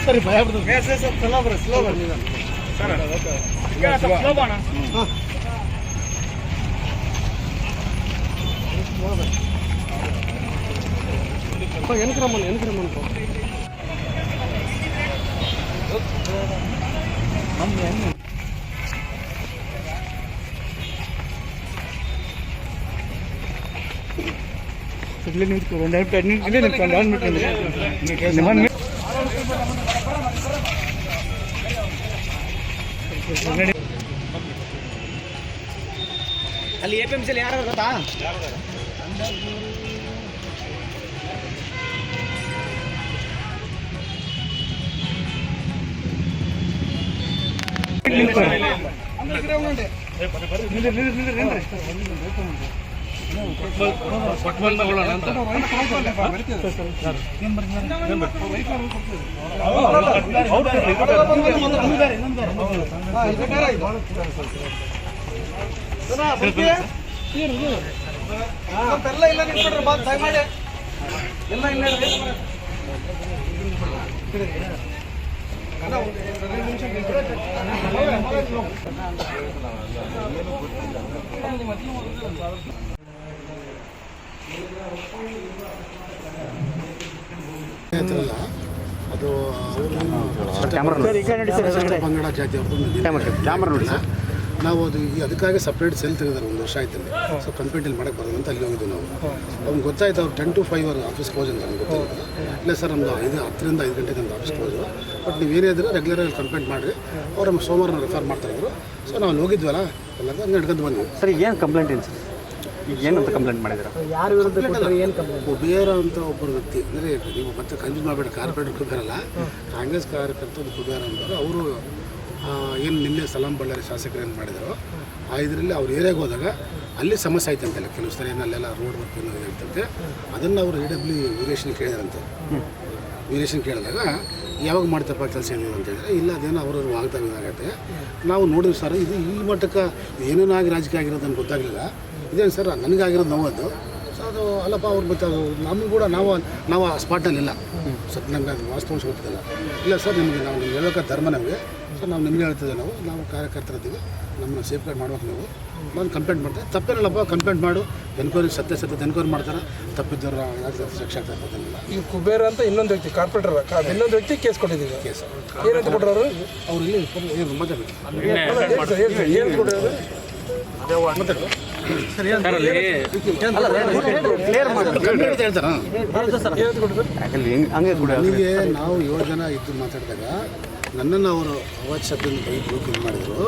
ಸರಿ ಭಯ ಬಿಡ್ತದೆ ಸ್ಲೋ ಬರ್ರಿ ಎನ್ಕ್ರಮನ್ ಇಲ್ಲೇ ನಿಂತ್ಕೊ ಒಂದು ಇಲ್ಲೇ ನಿಂತ್ಕೊಂಡು ಅಲ್ಲಿ APMC ಯಾರು ಗೊತ್ತಾ? ಅದು ಪಂಗಡ ಜಾತಿ ಅವ್ರದ್ದು ನಾವು ಅದು ಅದಕ್ಕಾಗಿ ಸಪ್ರೇಟ್ ಸೆಲ್ ತೆಗೆದಾರೆ 1 ವರ್ಷ ಆಯ್ತಲ್ಲಿ. ಸೊ ಕಂಪ್ಲೇಂಟಲ್ಲಿ ಮಾಡಕ್ಕೆ ಬರೋದು ಅಂತ ಅಲ್ಲಿ ಹೋಗಿದ್ದು ನಾವು. ಅವ್ನಿಗೆ ಗೊತ್ತಾಯ್ತು ಅವ್ರು 10 to 5 ಆಫೀಸ್ ಕ್ಲೋಸ್ ಅಂತ ನಮ್ಗೆ ಗೊತ್ತಾಯಿತು. ಇಲ್ಲ ಸರ್ ನಮ್ಮದು 10 ರಿಂದ 5 ಗಂಟೆಗೆ ನಮ್ಮದು ಆಫೀಸ್ ಕ್ಲೋಸು, ಬಟ್ ನೀವು ಏನೇ ಇದ್ದರೆ ರೆಗ್ಯುಲರಾಗಿ ಕಂಪ್ಲೇಂಟ್ ಮಾಡಿರಿ, ಅವ್ರು ಸೋಮವಾರ ರೆಫರ್ ಮಾಡ್ತಾಯಿದ್ರು. ಸೊ ನಾವು ಅಲ್ಲಿ ಹೋಗಿದ್ವಲ್ಲ ಎಲ್ಲ ನಡ್ಕೊಂಡು ಬಂದ್ವಿ. ಸರ್ ಏನು ಕಂಪ್ಲೇಂಟ್ ಏನು ಸರ್? ಈಗ ಏನಂತ ಕಂಪ್ಲೇಂಟ್ ಮಾಡಿದ್ರು? ಯಾರ ವಿರುದ್ಧ ಏನು ಕಂಪ್ಲೇಂಟ್? ಕುಬೇರ ಅಂತ ಒಬ್ಬರು ವ್ಯಕ್ತಿ, ಅಂದರೆ ನೀವು ಮತ್ತೆ ಕನ್ಫ್ಯೂಸ್ ಮಾಡಬೇಡ, ಕಾರ್ಪೊರೇಟರ್ ಕುಬೇರಲ್ಲ, ಕಾಂಗ್ರೆಸ್ ಕಾರ್ಯಕರ್ತ ಕುಬೇರ ಅಂತಾರೆ. ಅವರು ಏನು ನಿನ್ನೆ ಸಲಾಂ ಬಳ್ಳಾರಿ ಶಾಸಕರು ಏನು ಮಾಡಿದರು, ಇದರಲ್ಲಿ ಅವ್ರ ಏರಿಯಾಗೆ ಹೋದಾಗ ಅಲ್ಲಿ ಸಮಸ್ಯೆ ಆಯ್ತಂತೆಲ್ಲ, ಕೆಲವು ಸರಿ ಏನಲ್ಲೆಲ್ಲ ರೋಡ್ ವರ್ಕ್ ಅನ್ನೋದು ಹೇಳ್ತಂತೆ. ಅದನ್ನು ಅವರು AW ವೀರೇಶನ್ ಕೇಳಿದ್ರಂತೆ. ವೀರೇಶನ್ ಕೇಳಿದಾಗ ಯಾವಾಗ ಮಾಡ್ತಪ್ಪ ಕೆಲಸ ಏನಿದೆ ಅಂತ ಹೇಳಿದ್ರೆ, ಇಲ್ಲ ಅದೇನೋ ಅವರು ವಾಗ್ದಾಗತ್ತೆ. ನಾವು ನೋಡಿದ್ವಿ ಸರ್, ಇದು ಈ ಮಟ್ಟಕ್ಕೆ ಏನೇನೋ ಆಗಿ ರಾಜಕೀಯ ಆಗಿರೋದು ನನಗೆ ಗೊತ್ತಾಗಲಿಲ್ಲ. ಇದೇನು ಸರ್ ನನಗಾಗಿರೋದು ನೋವದ್ದು. ಸೊ ಅದು ಅಲ್ಲಪ್ಪ ಅವ್ರು ಮತ್ತೆ ನಮಗೂ ಕೂಡ ನಾವು ಆ ಸ್ಪಾಟಲ್ಲಿಲ್ಲ. ಸ್ವಲ್ಪ ನಮಗೆ ಅದು ವಾಸ್ತವಾಂಶ ಗೊತ್ತಿಲ್ಲ. ಇಲ್ಲ ಸರ್ ನಿಮಗೆ ನಾವು ಹೇಳೋಕೆ ಧರ್ಮ ನಮಗೆ. ಸೊ ನಾವು ನಿಮಗೆ ಹೇಳ್ತಿದ್ದೆ, ನಾವು ಕಾರ್ಯಕರ್ತರಿದ್ದೀವಿ, ನಮ್ಮನ್ನು ಸೇಫ್ ಗಾರ್ಡ್ ಮಾಡ್ಬೇಕು. ನೀವು ನಾನು ಕಂಪ್ಲೇಂಟ್ ಮಾಡ್ತಾರೆ, ತಪ್ಪೇನಲ್ಲಪ್ಪ, ಕಂಪ್ಲೇಂಟ್ ಮಾಡು, ಎನ್ಕ್ವೈರಿ ಸತ್ಯ ಎನ್ಕ್ವೈರಿ ಮಾಡ್ತಾರೆ, ತಪ್ಪಿದ್ದವ್ರ ಶಿಕ್ಷೆ ಆಗ್ತದೆ. ಈ ಕುಬೇರ ಅಂತ ಇನ್ನೊಂದು ವ್ಯಕ್ತಿ ಕಾರ್ಪೊರೇಟರ್, ಇನ್ನೊಂದು ವ್ಯಕ್ತಿ ಕೇಸ್ ಕೊಟ್ಟಿದ್ದೀವಿ. ಕೇಸ್ ಏನಂತ ಕೊಟ್ಟರು ಅವ್ರು ಇಲ್ಲಿ ಮಾತಾಡಬೇಕು. ಏನು ಕೊಟ್ಟರು? ನನಗೆ ನಾವು 7 ಜನ ಇದ್ದು ಮಾತಾಡಿದಾಗ ನನ್ನನ್ನು ಅವರು ಅವಾಜ್ ಶಬ್ದದಿಂದ ಬೈದು ಇದು ಮಾಡಿದರು.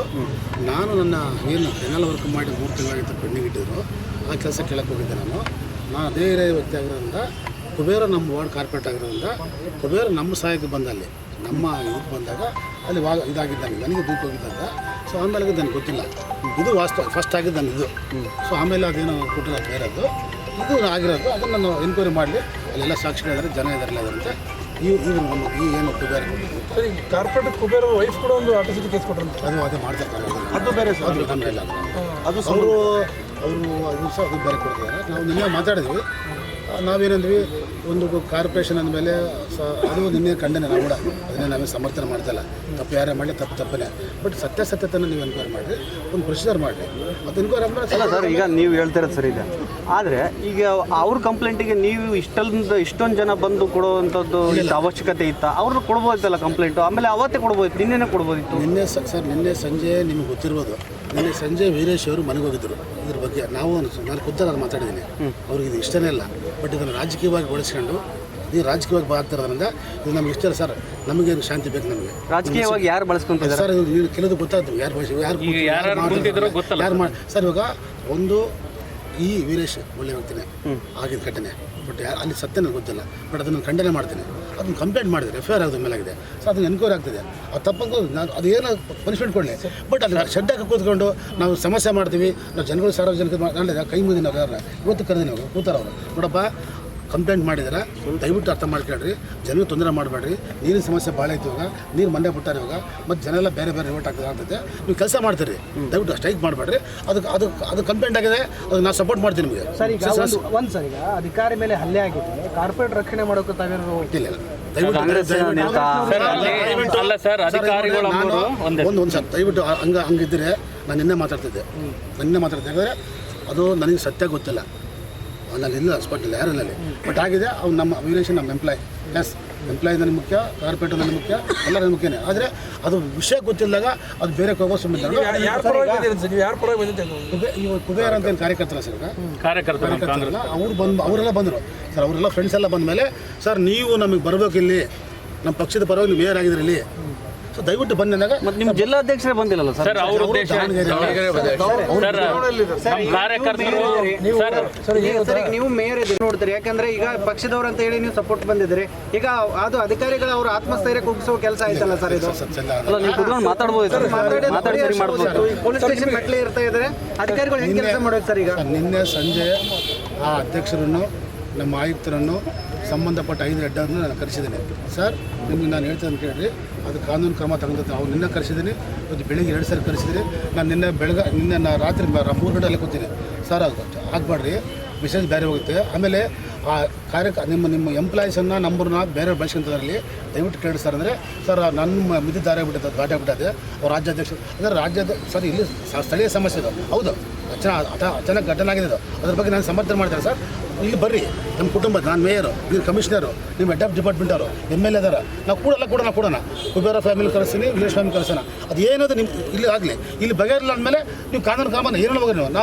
ನಾನು ನನ್ನ ಏನು ಫೈನಲ್ ವರ್ಕ್ ಮಾಡಿ 3 ತಿಂಗಳಾಗಿತ್ತು ಪೆಂಡಿಂಗ್ ಇಟ್ಟಿದ್ರು, ಆ ಕೆಲಸ ಕೇಳಕ್ಕೆ ಹೋಗಿದ್ದೆ. ನಾನು ಅದೇ ವ್ಯಕ್ತಿ ಆಗಿರೋದ್ರಿಂದ, ಕುಬೇರ ನಮ್ಮ ವಾರ್ಡ್ ಕಾರ್ಪೊರೇಟ್ ಆಗಿರೋದ್ರಿಂದ, ಕುಬೇರ ನಮ್ಮ ಸಹಾಯಕ್ಕೆ ಬಂದ ಅಲ್ಲಿ ನಮ್ಮ ಇದಕ್ಕೆ ಬಂದಾಗ ಅಲ್ಲಿ ಇದಾಗಿದ್ದಾನೆ, ನನಗೆ ದೂಪ ಹೋಗಿದ್ದಂತ. ಸೊ ಆಮೇಲೆ ನನಗೆ ಗೊತ್ತಿಲ್ಲ, ಇದು ವಾಸ್ತವ ಫಸ್ಟ್ ಆಗಿದ್ದಾನೆ ಇದು. ಸೊ ಆಮೇಲೆ ಅದೇನೋ ಕೊಟ್ಟಿಲ್ಲ ಬೇರೆದು, ಇದು ಆಗಿರೋದು. ಅದನ್ನು ನಾನು ಎನ್ಕ್ವೈರಿ ಮಾಡಲಿ, ಅಲ್ಲೆಲ್ಲ ಸಾಕ್ಷಿಗಳಿದ್ದಾರೆ, ಜನ ಇದ್ದಾರಲ್ಲ ಅಂತ ಇವರು ಈ ಏನು ಕುಬೇರ ಸರಿ. ಕಾರ್ಪೊರೇಟ್ ಕುಬೇರ ವೈಫ್ ಕೂಡ ಒಂದು ಆಟೋಸಿಟಿ ಕೇಸ್ ಕೊಟ್ಟರು. ಅದೇ ಮಾಡ್ತಾರೆ, ಅದು ಬೇರೆ ಸರ್, ಅದು ತೊಂದರೆ ಇಲ್ಲ. ಅದು ಅವರು ಸಹ ಅದು ಬೇರೆ ಕೊಡ್ತಿದ್ದಾರೆ. ನಾವು ನಿನ್ನೆ ಮಾತಾಡಿದ್ವಿ. ನಾವೇನಂದ್ವಿ, ಒಂದು ಕಾರ್ಪೊರೇಷನ್ ಅಂದಮೇಲೆ ಅದು ನಿನ್ನೆ ಖಂಡನೆ, ನಾವು ಕೂಡ ಅದನ್ನೇ ನಾವೇ ಸಮರ್ಥನೆ ಮಾಡ್ತಾಯಿಲ್ಲ. ತಪ್ಪು ಯಾರೇ ಮಾಡಲಿ ತಪ್ಪನೇ, ಬಟ್ ಸತ್ಯತೆಯನ್ನು ನೀವು ಎನ್ಕ್ವೈರಿ ಮಾಡಿರಿ, ಒಂದು ಪ್ರೊಸೀಜರ್ ಮಾಡಿರಿ. ಅದು ಎನ್ಕ್ವೈರಿ ಅಲ್ಲ ಸರ್, ಈಗ ನೀವು ಹೇಳ್ತಿರೋದು ಸರಿ ಇದೆ. ಆದರೆ ಈಗ ಅವ್ರ ಕಂಪ್ಲೇಂಟಿಗೆ ನೀವು ಇಷ್ಟೊಂದು ಜನ ಬಂದು ಕೊಡುವಂಥದ್ದು ಅವಶ್ಯಕತೆ ಇತ್ತ? ಅವ್ರು ಕೊಡ್ಬೋದಿತ್ತಲ್ಲ ಕಂಪ್ಲೇಂಟು, ಆಮೇಲೆ ಅವತ್ತೇ ಕೊಡ್ಬೋದಿತ್ತು, ನಿನ್ನೆನೇ ಕೊಡ್ಬೋದಿತ್ತು. ನಿನ್ನೆ ಸಂಜೆ ನಿಮಗೆ ಗೊತ್ತಿರ್ಬೋದು, ನಿನ್ನೆ ಸಂಜೆ ವೀರೇಶ್ ಅವರು ಮನೆಗೆ ಹೋಗಿದ್ದರು. ಇದ್ರ ಬಗ್ಗೆ ನಾನು ಖುದ್ದಾಗಿ ಮಾತಾಡಿದ್ದೀನಿ. ಅವ್ರಿಗೆ ಇದು ಇಷ್ಟನೇ ಇಲ್ಲ, ಬಟ್ ಇದನ್ನು ರಾಜಕೀಯವಾಗಿ ಬಳಸ್ಕೊಂಡು ಈ ರಾಜಕೀಯವಾಗಿ ಬಾಗ್ತಿರೋದ್ರಿಂದ ಇದು ನಮ್ಗೆ ಇಷ್ಟ ಸರ್. ನಮಗೇನು ಶಾಂತಿ ಬೇಕು, ನಮಗೆ ರಾಜಕೀಯವಾಗಿ ಯಾರು ಬಳಸ್ಕೊಂತಾರೆ ಸರ್? ಇದು ಕೆಲವು ಗೊತ್ತಾಯ್ತು, ಯಾರು ಮಾಡಿ ಸರ್. ಇವಾಗ ಒಂದು ಈ ವೀರೇಶ್ ಒಳ್ಳೆ ವ್ಯಕ್ತಿನೇ ಆಗಿದ್ದ ಘಟನೆ, ಬಟ್ ಅಲ್ಲಿ ಸತ್ಯ ನನಗೆ ಗೊತ್ತಿಲ್ಲ, ಬಟ್ ಅದನ್ನು ಖಂಡನೆ ಮಾಡ್ತೀನಿ. ಅದನ್ನು ಕಂಪ್ಲೇಂಟ್ ಮಾಡಿದರೆ FIR ಆಗೋದು ಮೇಲಾಗಿದೆ. ಸೊ ಅದನ್ನು ಎನ್ಕ್ವೈರಿ ಆಗ್ತಿದೆ. ಅದು ತಪ್ಪಂಗೂ ನಾನು ಅದು ಏನೋ ಪನಿಷ್ಮೆಂಟ್ ಕೊಡಲಿ, ಬಟ್ ಅಲ್ಲಿ ಶೆಡ್ಡಾಗಿ ಕೂತ್ಕೊಂಡು ನಾವು ಸಮಸ್ಯೆ ಮಾಡ್ತೀವಿ, ನಾವು ಜನಗಳು ಸಾರ್ವಜನಿಕ ಕೈ ಮುಗಿದಿನ ಅವ್ರು ಇವತ್ತು ಕರೆದಿ ನಾವು ಕೂತಾರವ್ರು. ನೋಡಪ್ಪ, ಕಂಪ್ಲೇಂಟ್ ಮಾಡಿದ್ರೆ ದಯವಿಟ್ಟು ಅರ್ಥ ಮಾಡ್ಕೊಳ್ರಿ, ಜನಕ್ಕೆ ತೊಂದರೆ ಮಾಡಬೇಡ್ರಿ. ನೀರಿನ ಸಮಸ್ಯೆ ಭಾಳ ಐತಿ ಇವಾಗ, ನೀರು ಮಂಡ್ಯ ಬಿಟ್ಟಾರೆ ಇವಾಗ, ಮತ್ತು ಜನ ಎಲ್ಲ ಬೇರೆ ಬೇರೆ ರಿವೋಟ್ ಆಗ್ತದೆ. ನೀವು ಕೆಲಸ ಮಾಡ್ತೀರಿ, ದಯವಿಟ್ಟು ಸ್ಟ್ರೈಕ್ ಮಾಡಬೇಡ್ರಿ. ಅದು ಕಂಪ್ಲೇಂಟ್ ಆಗಿದೆ, ಅದು ನಾವು ಸಪೋರ್ಟ್ ಮಾಡ್ತೀನಿ ನಿಮಗೆ. ಸರ್ ಈಗ ಒಂದು ಸರ್ ಈಗ ಅಧಿಕಾರಿ ಮೇಲೆ ಹಲ್ಲೆ ಆಗಿದೆ, ಕಾರ್ಪೊರೇಟ್ ರಕ್ಷಣೆ ಮಾಡೋಕೆ ತಾವೇನು ಇಲ್ಲ ದಯವಿಟ್ಟು ಒಂದು ಸರ್ ದಯವಿಟ್ಟು ಹಂಗಿದ್ದರೆ ನಾನು ನಿನ್ನೆ ಮಾತಾಡ್ತಿದ್ದೆ ಯಾಕಂದರೆ ಅದು ನನಗೆ ಸತ್ಯ ಗೊತ್ತಿಲ್ಲ, ಅಲ್ಲಿ ಇಲ್ಲ ಹಾಸ್ಪಿಟಲ್ ಯಾರಲ್ಲಿ, ಬಟ್ ಆಗಿದೆ. ಅವ್ನು ನಮ್ಮ ವೀರೇಶ್ ನಮ್ಮ ಎಂಪ್ಲಾಯ್, ಎಂಪ್ಲಾಯ್ ನನಗೆ ಮುಖ್ಯ, ಕಾರ್ಪೊರೇಟರ್ ನನಗೆ ಮುಖ್ಯ, ಎಲ್ಲ ನನಗೆ ಮುಖ್ಯನೇ. ಆದರೆ ಅದು ವಿಷಯ ಗೊತ್ತಿಲ್ಲದಾಗ ಅದು ಬೇರೆ ಹೋಗೋ ಸುಮ್ಮನೆ ಕುಬೇರ ಅಂತ ಏನು ಕಾರ್ಯಕರ್ತರ ಸರ್, ಕಾರ್ಯಕರ್ತರಲ್ಲ ಅವರೆಲ್ಲ ಬಂದರು ಸರ್. ಅವರೆಲ್ಲ ಫ್ರೆಂಡ್ಸ್ ಎಲ್ಲ ಬಂದ ಮೇಲೆ ಸರ್ ನೀವು ನಮಗೆ ಬರಬೇಕು, ಇಲ್ಲಿ ನಮ್ಮ ಪಕ್ಷದ ಪರವಾಗಿ ನೀವು ಮೇಯರ್ ಆಗಿದ್ರಿ ಇಲ್ಲಿ, ಸೊ ದಯವಿಟ್ಟು ಬನ್ನಿ ಅಂದಾಗ. ಮತ್ತು ನಿಮ್ಮ ಜಿಲ್ಲಾಧ್ಯಕ್ಷರೇ ಬಂದಿಲ್ಲಲ್ಲ ಸರ್? ನೀವು ಮೇಯರ್ ನೋಡ್ತೀರಿ, ಯಾಕಂದ್ರೆ ಈಗ ಪಕ್ಷದವ್ರು ಅಂತ ಹೇಳಿ ನೀವು ಸಪೋರ್ಟ್ ಬಂದಿದ್ದೀರಿ. ಈಗ ಅದು ಅಧಿಕಾರಿಗಳ ಅವ್ರ ಆತ್ಮಸ್ಥೈರ್ಯ ಕುಗ್ಗಿಸೋ ಕೆಲಸ ಆಯ್ತಲ್ಲ ಸರ್ ಇದು? ಅಲ್ಲ, ನೀವು ಕುತ್ಕೊಂಡು ಮಾತಾಡ್ಬೋದು ಸರ್, ಮಾತಾಡಿ ಸರಿ ಮಾಡ್ಬೋದು. ಪೊಲೀಸ್ ಸ್ಟೇಷನ್ ಮೆಟ್ಲೆ ಇರ್ತಾ ಇದ್ದಾರೆ, ಅಧಿಕಾರಿಗಳು ಹೆಂಗೆ ಕೆಲಸ ಮಾಡೋದು ಸರ್? ಈಗ ನಿನ್ನೆ ಸಂಜೆ ಆ ಅಧ್ಯಕ್ಷರನ್ನು, ನಮ್ಮ ಆಯುಕ್ತರನ್ನು, ಸಂಬಂಧಪಟ್ಟ 5 ಹೆಡ್ಡನ್ನು ನಾನು ಕರೆಸಿದ್ದೀನಿ. ಸರ್ ನಿಮಗೆ ನಾನು ಹೇಳ್ತೇನೆ ಕೇಳಿರಿ, ಅದು ಕಾನೂನು ಕ್ರಮ ತಗೊಂಡು ಅವ್ರು ನಿನ್ನೆ ಕರೆಸಿದ್ದೀನಿ, ಇವತ್ತು ಬೆಳಿಗ್ಗೆ 2 ಸಾರಿ ಕರೆಸಿದ್ದೀನಿ. ನಾನು ನಿನ್ನೆ ನಾನು ರಾತ್ರಿ 3 ಗಂಟೆಲ್ಲ ಕೂತೀನಿ. ಸರ್ ಅದು ಆಗಬೇಡ್ರಿ, ಮೆಸೇಜ್ ಬೇರೆ ಹೋಗುತ್ತೆ. ಆಮೇಲೆ ಆ ನಿಮ್ಮ ಎಂಪ್ಲಾಯೀಸನ್ನು ನಂಬರ್ನ ಬೇರೆ ಬಳಸ್ಕೊಂತದ್ರಲ್ಲಿ ದಯವಿಟ್ಟು ಕೇಳಿ ಸರ್. ಅಂದರೆ ಸರ್ ನನ್ನ ಮಿತಿ ದಾಟಾಗ್ಬಿಟ್ಟದೆ ಅವ್ರ ರಾಜ್ಯಾಧ್ಯಕ್ಷ ಅಂದರೆ ಸರ್ ಇಲ್ಲಿ ಸ್ಥಳೀಯ ಸಮಸ್ಯೆ ಇದು, ಹೌದು ಅಚಾನಕ್ ಘಟನೆ ಆಗಿದೆ, ಅದ್ರ ಬಗ್ಗೆ ನಾನು ಸಮರ್ಥನೆ ಮಾಡ್ತೇನೆ ಸರ್. ಇಲ್ಲಿ ಬರ್ರಿ, ನಮ್ಮ ಕುಟುಂಬ, ನಾನು ಮೇಯರು, ನೀವು ಕಮಿಷನರು, ನಿಮ್ಮ ಹೆಡ್ ಆಫ್ ಡಿಪಾರ್ಟ್ಮೆಂಟ್ ಅವರು, MLA ಅದಾರ, ನಾವು ಕೊಡೋಣ ಕುಬೇರ ಫ್ಯಾಮಿಲಿ ಕಳಿಸ್ತೀನಿ, ವಿಲೇಜ್ ಫ್ಯಾಮಿಲಿ ಕಳಿಸೋಣ. ಅದು ಏನದು ನಿಮ್ಮ ಇಲ್ಲಿ ಆಗಲಿ, ಇಲ್ಲಿ ಬಗೆಯಿರಲಿಲ್ಲ ಅಂದಮೇಲೆ ನೀವು ಕಾನೂನು ಕ್ರಮ ಏನು ಬಗ್ಗೆ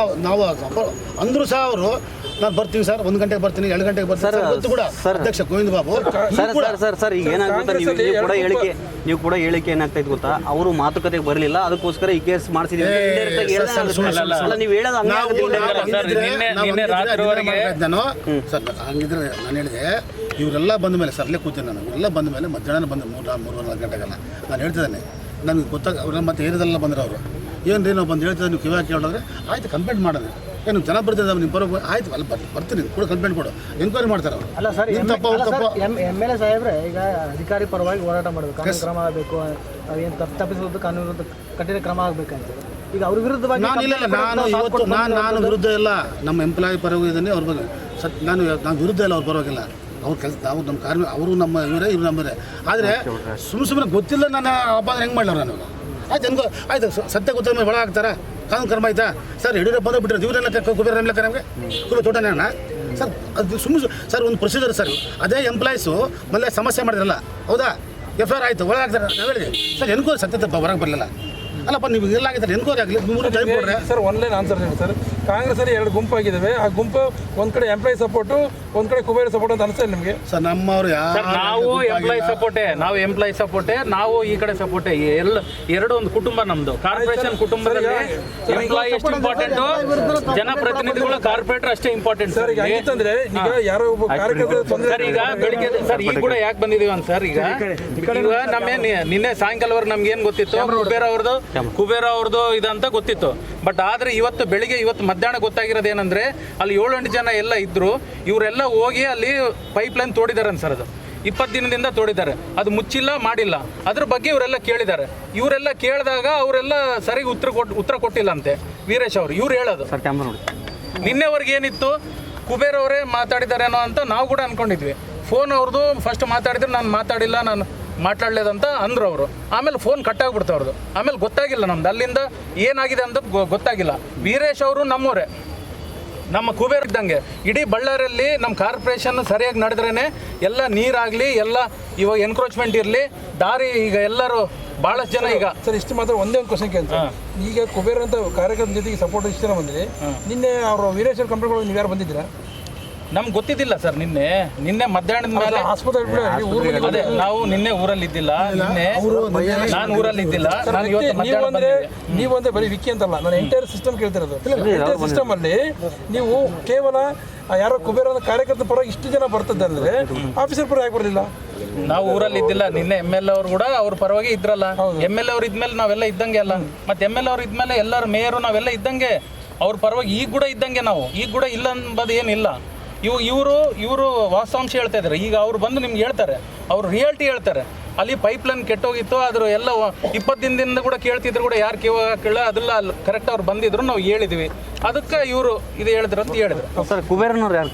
ನಾವು ಅಂದರೂ ಸಹ ಅವರು ನಾನು ಬರ್ತೀವಿ ಸರ್, 1 ಗಂಟೆಗೆ ಬರ್ತೀನಿ, 2 ಗಂಟೆಗೆ ಬರ್ತೀನಿ ಇವತ್ತು ಕೂಡ ಅಧ್ಯಕ್ಷ ಗೋವಿಂದ ಬಾಬು ಸರ್ ಈಗ ಏನಾಗುತ್ತೆ, ನೀವು ಕೂಡ ಹೇಳಿಕೆ ಏನಾಗ್ತೈತೆ ಗೊತ್ತಾ, ಅವರು ಮಾತುಕತೆಗೆ ಬರಲಿಲ್ಲ, ಅದಕ್ಕೋಸ್ಕರ ಈ ಕೇಸ್ ಮಾಡಿಸಿದೀವಿ ನೀವು ಹೇಳೋದು ಸರ್. ಹಂಗಿದ್ರೆ ನಾನು ಹೇಳಿದೆ, ಇವರೆಲ್ಲ ಬಂದ ಮೇಲೆ ಸರ್ಲೇ ಕೂತೀನಿ ನಾನು, ಇವರೆಲ್ಲ ಬಂದ ಮೇಲೆ ಮಧ್ಯಾಹ್ನ ಬಂದು 3-4 ಗಂಟೆಗೆಲ್ಲ ನಾನು ಹೇಳ್ತಿದ್ದೇನೆ. ನನಗೆ ಗೊತ್ತಾಗ ಅವ್ರನ್ನ ಮತ್ತೆ ಏರಿದೆಲ್ಲ ಬಂದ್ರೆ ಅವರು ಏನು ರೀ ನಾವು ಬಂದು ಹೇಳ್ತಿದ್ದೆ, ನೀವು ಕಿವಾಗ ಕೇಳಿದ್ರೆ ಆಯ್ತು ಕಂಪ್ಲೇಂಟ್ ಮಾಡೋದು, ಏನು ಜನ ಬರ್ತಿದ್ದೆ ನಿಮ್ಮ ಬರೋ ಆಯ್ತು ಅಲ್ಲಿ ಬರ್ತೀನಿ ಕೂಡ ಕಂಪ್ಲೇಂಟ್ ಕೊಡು, ಎನ್ಕ್ವೈರಿ ಮಾಡ್ತಾರೆ ಅವರು. ಅಲ್ಲ ಸರ್, MLA ಸಾಹೇಬ್ರೆ ಈಗ ಅಧಿಕಾರಿ ಪರವಾಗಿ ಹೋರಾಟ ಮಾಡಬೇಕು, ಕಾನೂನು ಕ್ರಮ ಆಗಬೇಕು, ಏನು ತಪ್ಪಿಸೋದು ಕಾನೂನು ಕಠಿಣ ಕ್ರಮ ಆಗಬೇಕಂತ. ಈಗ ಅವ್ರ ವಿರುದ್ಧವಾಗಿ ನಾನು ವಿರುದ್ಧ ಇಲ್ಲ, ನಮ್ಮ ಎಂಪ್ಲಾಯಿ ಪರವಾಗಿ ಇದ್ದೀನಿ, ಅವ್ರ ಬಗ್ಗೆ ನಾನು ವಿರುದ್ಧ ಇಲ್ಲ, ಅವ್ರ ಪರವಾಗಿಲ್ಲ. ಅವ್ರ ಕೆಲಸ ಅವ್ರು ನಮ್ಮ ಕಾರ್ಮಿಕ, ಅವರು ನಮ್ಮ ಇವರೇ, ಇವ್ರು ನಮ್ಮರೇ. ಆದರೆ ಸುಮ್ಮನೆ ಗೊತ್ತಿಲ್ಲ ನಾನು ಹಬ್ಬ ಹೆಂಗೆ ಮಾಡಲ್ಲ ನಾನು. ಆಯ್ತು ಹೆಂಗೋ ಆಯ್ತು, ಸತ್ಯ ಗೊತ್ತಾದ ಮೇಲೆ ಒಳ ಆಗ್ತಾರ, ಕಾನೂನು ಕ್ರಮ ಆಯ್ತಾ ಸರ್? ಯಡಿಯೂರಪ್ಪ ಬಂದು ಬಿಟ್ಟರೆ ಇವರೆಲ್ಲ ಕುಬೇರ ನಮ್ಲೆಕ್ಕ ನಮಗೆ ಕುಬೇರ ತೋಟನೇನ ಸರ್? ಅದು ಸುಮ್ಮನೆ ಸರ್ ಒಂದು ಪ್ರೊಸೀಜರ್ ಸರ್. ಅದೇ ಎಂಪ್ಲಾಯೀಸು ಮೊದಲೇ ಸಮಸ್ಯೆ ಮಾಡಿದ್ರಲ್ಲ, ಹೌದಾ? FIR ಆಯಿತು, ಒಳಗಾಗ್ತಾರೆ. ನಾವು ಹೇಳಿದೆ ಸರ್ ಎನ್ಕ್ವೈರಿ ಸತ್ಯತೆ ಹೊರಗೆ ಬರಲಿಲ್ಲ ಅಲ್ಲಪ್ಪ, ನೀವು ಇರಲಾಗಿದ್ದಾರೆ ಎನ್ಕ್ವೈರಿ ಆಗಲಿ 3 ಟೈಮ್ ಕೊಡ್ರೆ ಸರ್. ಒನ್ಲೈನ್ ಆನ್ಸರ್ ಹೇಳಿ ಸರ್. ಕಾಂಗ್ರೆಸ್ಸಲ್ಲಿ 2 ಗುಂಪಾಗಿದ್ದಾವೆ, ಆ ಗುಂಪು ಒಂದು ಕಡೆ ಎಂಪ್ಲಾಯಿ ಸಪೋರ್ಟು, ಒಂದು ಕಡೆ ಕುಬೇರ ಸಪೋರ್ಟ್ ಅಂತ ಅನಿಸ್ತಾ ನಿಮಗೆ ಸರ್? ನಮ್ಮವ್ರು ನಾವು ಎಂಪ್ಲಾಯಿ ಸಪೋರ್ಟೇ, ನಾವು ಈ ಕಡೆ ಸಪೋರ್ಟೇ, ಎರಡು ಒಂದು ಕುಟುಂಬ ನಮ್ದು. ಕಾರ್ಪೊರೇಷನ್ ಕುಟುಂಬದಲ್ಲಿ ಎಂಪ್ಲಾಯಿ ಎಷ್ಟು ಇಂಪಾರ್ಟೆಂಟು, ಜನಪ್ರತಿನಿಧಿಗಳು ಕಾರ್ಪೊರೇಟರ್ ಅಷ್ಟೇ ಇಂಪಾರ್ಟೆಂಟ್ ಸರ್. ಈಗ ಆಗಿತ್ತಂದ್ರೆ ಈಗ ಯಾರೋ ಒಬ್ಬ ಕಾರ್ಯಕರ್ತರ ಸರ್, ಈಗ ಬೆಳಿಗ್ಗೆ ಸರ್ ಈಗ ಕೂಡ ಯಾಕೆ ಬಂದಿದೀವಿ ಅಂತ ಸರ್, ಈಗ ನಮ್ಮೇ ನಿನ್ನೆ ಸಾಯಂಕಾಲವರೆಗೆ ನಮ್ಗೆ ಏನು ಗೊತ್ತಿತ್ತು, ಕುಬೇರ ಅವ್ರದ್ದು ಇದಂತ ಗೊತ್ತಿತ್ತು. ಬಟ್ ಆದ್ರೆ ಇವತ್ತು ಮಧ್ಯಾಹ್ನ ಗೊತ್ತಾಗಿರೋದು ಏನಂದ್ರೆ, ಅಲ್ಲಿ 7-8 ಜನ ಎಲ್ಲ ಇದ್ರು, ಇವರೆಲ್ಲ ಹೋಗಿ ಅಲ್ಲಿ ಪೈಪ್ ಲೈನ್ ತೋಡಿದ್ದಾರೆ ಸರ್. ಅದು 20 ದಿನದಿಂದ ತೋಡಿದ್ದಾರೆ, ಅದು ಮುಚ್ಚಿಲ್ಲ, ಮಾಡಿಲ್ಲ. ಅದ್ರ ಬಗ್ಗೆ ಇವರೆಲ್ಲ ಕೇಳಿದ್ದಾರೆ. ಇವರೆಲ್ಲ ಕೇಳಿದಾಗ ಅವರೆಲ್ಲ ಸರಿಗೆ ಉತ್ತರ ಕೊಟ್ಟಿಲ್ಲ ಅಂತೆ ವೀರೇಶ್ ಅವರು. ಇವ್ರು ಹೇಳೋದು ನಿನ್ನೆವರೆಗೆ ಏನಿತ್ತು, ಕುಬೇರ್ ಅವರೇ ಮಾತಾಡಿದಾರೇನೋ ಅಂತ ನಾವು ಕೂಡ ಅನ್ಕೊಂಡಿದ್ವಿ. ಫೋನ್ ಅವ್ರದ್ದು ಫಸ್ಟ್ ಮಾತಾಡಿದ್ರೆ ನಾನು ಮಾತಾಡಿಲ್ಲ, ನಾನು ಮಾತಾಡಲೇದಂತ ಅಂದ್ರು ಅವರು. ಆಮೇಲೆ ಫೋನ್ ಕಟ್ಟಾಗ್ಬಿಡ್ತು ಅವ್ರದ್ದು. ಆಮೇಲೆ ಗೊತ್ತಾಗಿಲ್ಲ ನಮ್ದು ಅಲ್ಲಿಂದ ಏನಾಗಿದೆ ಅಂತ ಗೊತ್ತಾಗಿಲ್ಲ. ವೀರೇಶ್ ಅವರು ನಮ್ಮವರೇ, ನಮ್ಮ ಕುಬೇರ್ ಇದ್ದಂಗೆ. ಇಡೀ ಬಳ್ಳಾರಿಯಲ್ಲಿ ನಮ್ಮ ಕಾರ್ಪೊರೇಷನ್ ಸರಿಯಾಗಿ ನಡೆದ್ರೇ ಎಲ್ಲ ನೀರಾಗಲಿ, ಎಲ್ಲ ಇವಾಗ ಎನ್ಕ್ರೋಚ್ಮೆಂಟ್ ಇರಲಿ, ದಾರಿ ಈಗ ಎಲ್ಲರೂ ಭಾಳಷ್ಟು ಜನ ಈಗ ಸರ್ ಇಷ್ಟು ಮಾತ್ರ ಒಂದೇ ಒಂದು ಕ್ವಶನ್ ಕೇಳ್ತಾರೆ. ಈಗ ಕುಬೇರ್ ಅಂತ ಕಾರ್ಯಕರ್ತರ ಜೊತೆಗೆ ಸಪೋರ್ಟ್ ಇಷ್ಟು ಜನ ಬಂದಿದೆ. ನಿನ್ನೆ ಅವರು ವೀರೇಶ್ವರ ಕಂಪ್ಲೇಂಟ್ ನೀವು ಯಾರು ಬಂದಿದ್ದೀರಾ? ನಮ್ಗೆ ಗೊತ್ತಿದ್ದಿಲ್ಲ ಸರ್. ನಿನ್ನೆ ಮಧ್ಯಾಹ್ನದ ಮೇಲೆ ಅದೇ ನಾವು ನಿನ್ನೆ ಊರಲ್ಲಿ ಇದ್ದಿಲ್ಲ. ನಾನು ಊರಲ್ಲಿ ಇದ್ದಿಲ್ಲ. ನೀವು ಅಂದ್ರೆ ಬರೀ ವಿಕ್ಕಿ ಅಂತಲ್ಲ, ನಾನು ಎಂಟೈರ್ ಸಿಸ್ಟಮ್ ಕೇಳ್ತಿರೋದು. ಎಂಟೈರ್ ಸಿಸ್ಟಮ್ ಅಲ್ಲಿ ನೀವು ಕೇವಲ ಯಾರೋ ಕುಬೇರ ಕಾರ್ಯಕರ್ತರ ಪರ ಇಷ್ಟು ಜನ ಬರ್ತದೆ ಅಂದ್ರೆ ಆಫೀಸರ್ ಪರ ಯಾಕೆ ಬರಲಿಲ್ಲ? ನಾವು ಊರಲ್ಲಿ ಇದ್ದಿಲ್ಲ. ನಿನ್ನೆ MLA ಅವರು ಕೂಡ ಅವ್ರ ಪರವಾಗಿ ಇದ್ರಲ್ಲ. MLA ಅವ್ರು ಇದ್ಮೇಲೆ ನಾವೆಲ್ಲ ಇದ್ದಂಗೆ ಅಲ್ಲ. ಮತ್ತೆ MLA ಅವ್ರು ಇದ್ಮೇಲೆ ಎಲ್ಲರೂ ಮೇಯರು ನಾವೆಲ್ಲ ಇದ್ದಂಗೆ, ಅವ್ರ ಪರವಾಗಿ ಈಗ ಕೂಡ ಇದ್ದಂಗೆ. ನಾವು ಈಗ ಕೂಡ ಇಲ್ಲ ಅನ್ನೋದು ಏನಿಲ್ಲ. ಇವರು ವಾಸ್ತವಾಂಶ ಹೇಳ್ತಾ ಇದ್ದಾರೆ. ಈಗ ಅವ್ರು ಬಂದು ನಿಮ್ಗೆ ಹೇಳ್ತಾರೆ, ಅವ್ರು ರಿಯಾಲಿಟಿ ಹೇಳ್ತಾರೆ. ಅಲ್ಲಿ ಪೈಪ್ಲೈನ್ ಕೆಟ್ಟೋಗಿತ್ತು, ಅದ್ರ ಎಲ್ಲ 20 ದಿನದಿಂದ ಕೂಡ ಕೇಳ್ತಿದ್ರು ಕೂಡ ಯಾರು ಕೇಳ ಅದೆಲ್ಲ ಕರೆಕ್ಟ್ ಅವ್ರು ಬಂದಿದ್ರು ನಾವು ಹೇಳಿದ್ವಿ, ಅದಕ್ಕೆ ಇವರು ಇದು ಹೇಳಿದ್ರು ಅಂತ ಹೇಳಿದ್ರು. ಸರ್ ಕುಬೇರನವ್ರು ಯಾರು